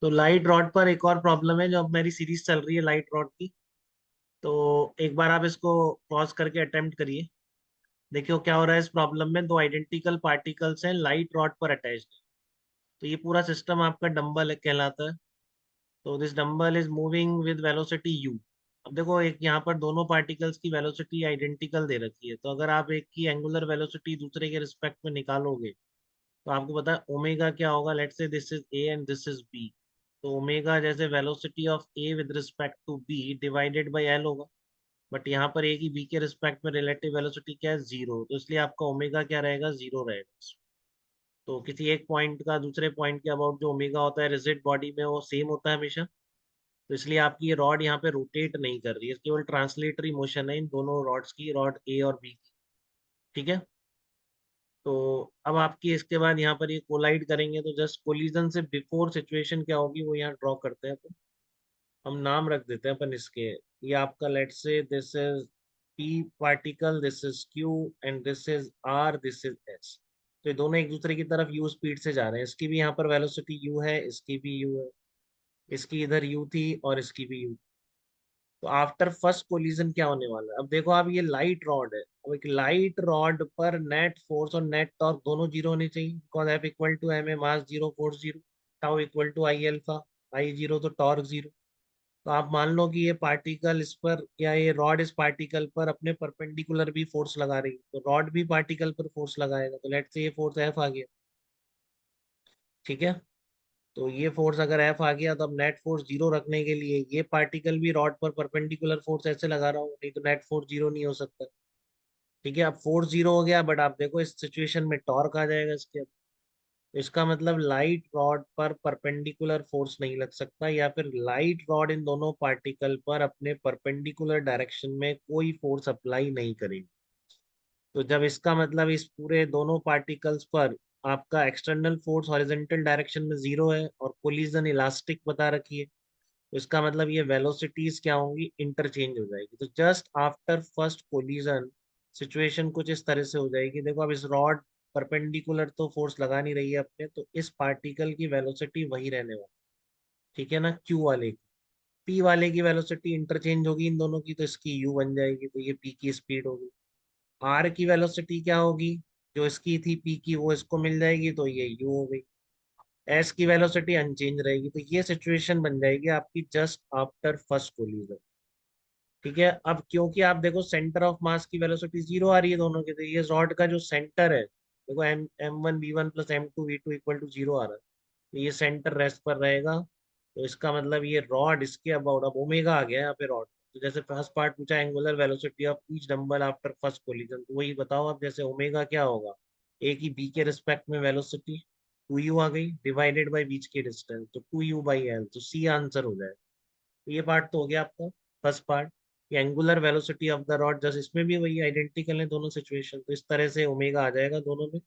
तो light rod पर एक और प्रॉब्लम है, जो अब मेरी सीरीज चल रही है लाइट रॉड की। तो एक बार आप इसको पॉज करके अटेम्प्ट करिए। देखियो क्या हो रहा है इस प्रॉब्लम में, दो आइडेंटिकल पार्टिकल्स हैं लाइट रॉड पर अटैच्ड। तो ये पूरा सिस्टम आपका डंबल कहलाता है। तो this dumbbell is moving with velocity you. अब देखो, एक यहाँ पर दोनों पार्टिकल्स की वेलोसिटी आइडेंटिकल दे रखी है, तो अगर आप एक की एंगुलर वेलोसिटी दूसरे के रिस्पेक्ट में निकालोगे तो आपको पता है ओमेगा क्या होगा। Let's say this is A and this is B. तो ओमेगा जैसे velocity of A with respect to B divided by L होगा। बट यहाँ पर ए की बी के रिस्पेक्ट में रिलेटिव वेलोसिटी क्या है, जीरो। तो इसलिए आपका ओमेगा क्या रहेगा, जीरो रहेगा। तो किसी एक पॉइंट का दूसरे पॉइंट के अबाउट जो ओमेगा होता है रिजिड बॉडी में, वो सेम होता है हमेशा। तो इसलिए आपकी ये रॉड यहाँ पे रोटेट नहीं कर रही है, केवल ट्रांसलेटरी मोशन है इन दोनों रॉड्स की, रॉड ए और बी की। ठीक है। तो अब आपकी इसके बाद यहाँ पर ये कोलाइड करेंगे, तो जस्ट कोलिजन से बिफोर सिचुएशन क्या होगी वो यहाँ ड्रॉ करते हैं। तो हम नाम रख देते हैं अपन इसके। ये आपका let's say this is P particle, this is Q, and this is R, this is S. तो ये दोनों एक दूसरे की तरफ यू स्पीड से जा रहे हैं। इसकी भी यहाँ पर वेलोसिटी यू है, इसकी भी यू है, इसकी इधर यू थी और इसकी भी यू। तो आफ्टर फर्स्ट कोलिजन क्या होने वाला है, अब देखो आप, ये लाइट रॉड है। अब एक लाइट रॉड पर नेट फोर्स और नेट टॉर्क दोनों जीरो होने चाहिए, because F equal to M A, mass zero, force zero, tau equal to I alpha, I zero तो टॉर्क जीरो। तो आप मान लो कि ये पार्टिकल इस पर, या ये रॉड इस पार्टिकल पर अपने परपेंडिकुलर भी फोर्स लगा रही है, तो रॉड भी पार्टिकल पर फोर्स लगाएगा। तो लेट्स से ये फोर्स एफ आ गया। ठीक है। तो ये फोर्स अगर एफ आ गया, तो अब नेट फोर्स जीरो रखने के लिए ये पार्टिकल भी रॉड पर परपेंडिकुलर फोर्स ऐसे लगा रहा हूँ, नहीं तो नेट फोर्स जीरो नहीं हो सकता। ठीक है। अब फोर्स जीरो हो गया, बट आप देखो इस सिचुएशन में टॉर्क आ जाएगा इसके। तो इसका मतलब लाइट रॉड पर परपेंडिकुलर फोर्स नहीं लग सकता, या फिर लाइट रॉड इन दोनों पार्टिकल पर अपने परपेंडिकुलर डायरेक्शन में कोई फोर्स अप्लाई नहीं करेगी। तो जब इसका मतलब इस पूरे दोनों पार्टिकल्स पर आपका एक्सटर्नल फोर्स हॉरिजॉन्टल डायरेक्शन में जीरो है और कोलिजन इलास्टिक बता रखी है, तो इसका मतलब ये वेलोसिटीज क्या होंगी, इंटरचेंज हो जाएगी। तो just after first collision situation कुछ इस तरह से हो जाएगी। देखो अब इस रॉड परपेंडिकुलर तो फोर्स लगा नहीं रही है अपने, तो इस पार्टिकल की वेलोसिटी वही रहने वाली। ठीक है ना, क्यू वाले की। पी वाले की वेलोसिटी इंटरचेंज होगी इन दोनों की, तो इसकी यू बन जाएगी, तो ये पी की स्पीड होगी। आर की वेलोसिटी क्या होगी, जो इसकी थी पी की, वो इसको मिल जाएगी, तो ये यू हो गई। एस की वेलोसिटी अनचेंज रहेगी। तो ये सिचुएशन बन जाएगी आपकी जस्ट आफ्टर फर्स्ट कोलिजन। ठीक है। अब क्योंकि आप देखो सेंटर ऑफ मास की वेलोसिटी जीरो आ रही है दोनों के, तो ये रॉड का जो सेंटर है, देखो M M one V one plus M two V two equal to zero आ रहा है। तो ये सेंटर रेस्ट पर रहेगा। तो इसका मतलब ये रॉड इसके अबाउट, अब ओमेगा आ गया यहाँ पे रॉड। तो जैसे फर्स्ट पार्ट पूछा angular velocity of each dumbbell after first collision, तो वही बताओ अब, जैसे ओमेगा क्या होगा, ए की बी के रिस्पेक्ट में वेलोसिटी टू यू आ गई, डिवाइडेड बाई बीच की डिस्टेंस, तो टू यू बाई एल, तो सी आंसर हो जाएगा। तो ये पार्ट तो हो गया आपका फर्स्ट पार्ट। ये angular velocity of the rod, just इसमें भी वही आइडेंटिकल है दोनों सिचुएशन, तो इस तरह से ओमेगा आ जाएगा दोनों में।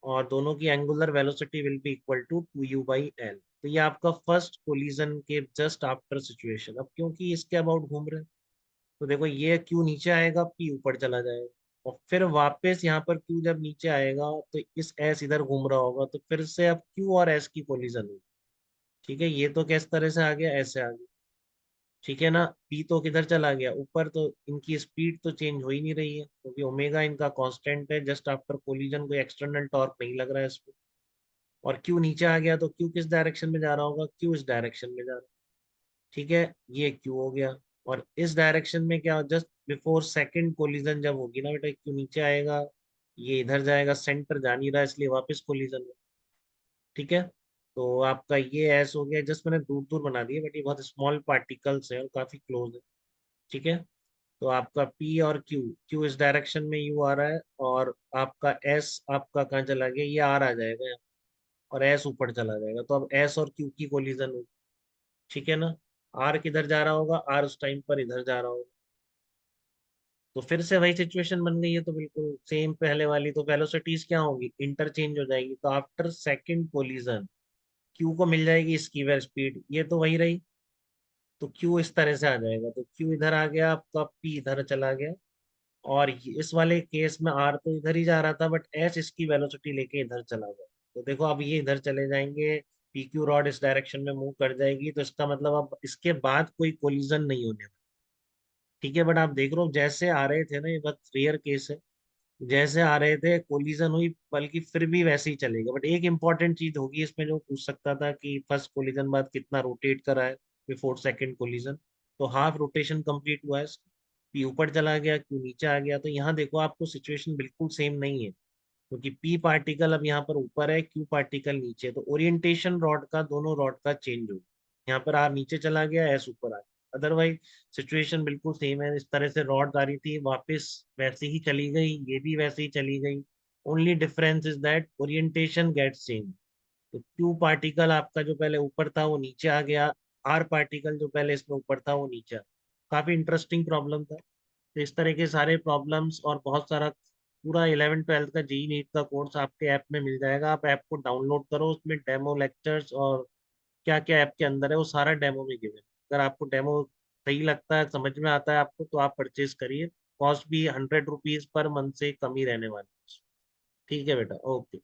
और दोनों की angular velocity will be equal to two U by L. तो ये आपका फर्स्ट कोलिजन के जस्ट आफ्टर सिचुएशन। अब क्योंकि इसके अबाउट घूम रहे हैं, तो देखो ये क्यू नीचे आएगा, पी ऊपर चला जाएगा, और फिर वापस यहाँ पर क्यू जब नीचे आएगा, तो इस एस इधर घूम रहा होगा, तो फिर से अब क्यू और एस की कोलिजन होगी। ठीक है। ये तो किस तरह से आ गया, ऐसे आ गया। ठीक है ना। पी तो किधर चला गया, ऊपर। तो इनकी स्पीड तो चेंज हो ही नहीं रही है, क्योंकि ओमेगा इनका कांस्टेंट है। जस्ट आफ्टर कोलिजन कोई एक्सटर्नल टॉर्क नहीं लग रहा है इसमें। और क्यू नीचे आ गया, तो क्यू किस डायरेक्शन में जा रहा होगा, क्यू इस डायरेक्शन में जा रहा है। ठीक है। ये क्यू हो गया। और इस डायरेक्शन में क्या, जस्ट बिफोर सेकंड कोलिजन जब होगी ना बेटा, क्यू नीचे आएगा, ये इधर जाएगा, सेंटर जा नहीं रहा, इसलिए वापस कोलिजन है। ठीक है। तो आपका ये एस हो गया, जस्ट मैंने दूर दूर बना दिया, बट ये बहुत स्मॉल पार्टिकल्स है और काफी क्लोज है। ठीक है। तो आपका P और Q, Q इस डायरेक्शन में U आ रहा है, और आपका S आपका कहाँ चला गया, ये R आ जाएगा यहाँ, और S ऊपर चला जाएगा। तो अब S और Q की कोलिजन होगी। ठीक है ना। R किधर जा रहा होगा, R उस टाइम पर इधर जा रहा होगा। तो फिर से वही सिचुएशन बन गई है, तो बिल्कुल सेम पहले वाली। तो वेलोसिटीज क्या होगी, इंटरचेंज हो जाएगी। तो आफ्टर सेकंड कोलिजन Q को मिल जाएगी स्कीवर स्पीड, ये तो वही रही। तो Q इस तरह से आ जाएगा, तो Q इधर आ गया आपका, P इधर चला गया। और इस वाले केस में आर तो इधर ही जा रहा था, बट एस इसकी वेलोसिटी लेके इधर चला गया। तो देखो अब ये इधर चले जाएंगे, PQ रॉड इस डायरेक्शन में मूव कर जाएगी, तो इसका मतलब अब इसके बाद कोई कोलिजन नहीं होने वाला। ठीक है, बट आप देख रहे हो जैसे आ रहे थे ना, ये बहुत रेयर केस है, जैसे आ रहे थे कोलिजन हुई, बल्कि फिर भी वैसे ही चलेगा। बट एक इंपॉर्टेंट चीज होगी इसमें जो पूछ सकता था कि फर्स्ट कोलिजन बाद कितना रोटेट करा है बिफोर सेकंड कोलिजन। तो हाफ रोटेशन कंप्लीट हुआ है इसका। पी ऊपर चला गया, क्यू नीचे आ गया। तो यहाँ देखो आपको सिचुएशन बिल्कुल सेम नहीं है, क्योंकि पी पार्टिकल अब यहाँ पर ऊपर है, क्यू पार्टिकल नीचे है। तो ओरिएंटेशन रॉड का, दोनों रॉड का चेंज हो गया। यहाँ पर आर नीचे चला गया, एस ऊपर आ गया। अदरवाइज सिचुएशन बिल्कुल सेम है। इस तरह से रॉड आ रही थी, वापस वैसे ही चली गई, ये भी वैसे ही चली गई। Only difference is that orientation gets change. तो क्यू पार्टिकल आपका जो पहले ऊपर था वो नीचे आ गया, आर पार्टिकल जो पहले इसमें ऊपर था वो नीचे काफी इंटरेस्टिंग प्रॉब्लम था। तो इस तरह के सारे प्रॉब्लम्स और बहुत सारा पूरा 11 12 का जेई नीट का कोर्स आपके ऐप में मिल जाएगा। आप ऐप को डाउनलोड करो, उसमें डेमो लेक्चर्स और क्या क्या ऐप के अंदर है वो सारा डेमो में गिवन है। अगर आपको डेमो सही लगता है, समझ में आता है आपको, तो आप परचेज करिए। कॉस्ट भी 100 रुपीज पर मंथ से कम ही रहने वाली है। ठीक है बेटा, ओके।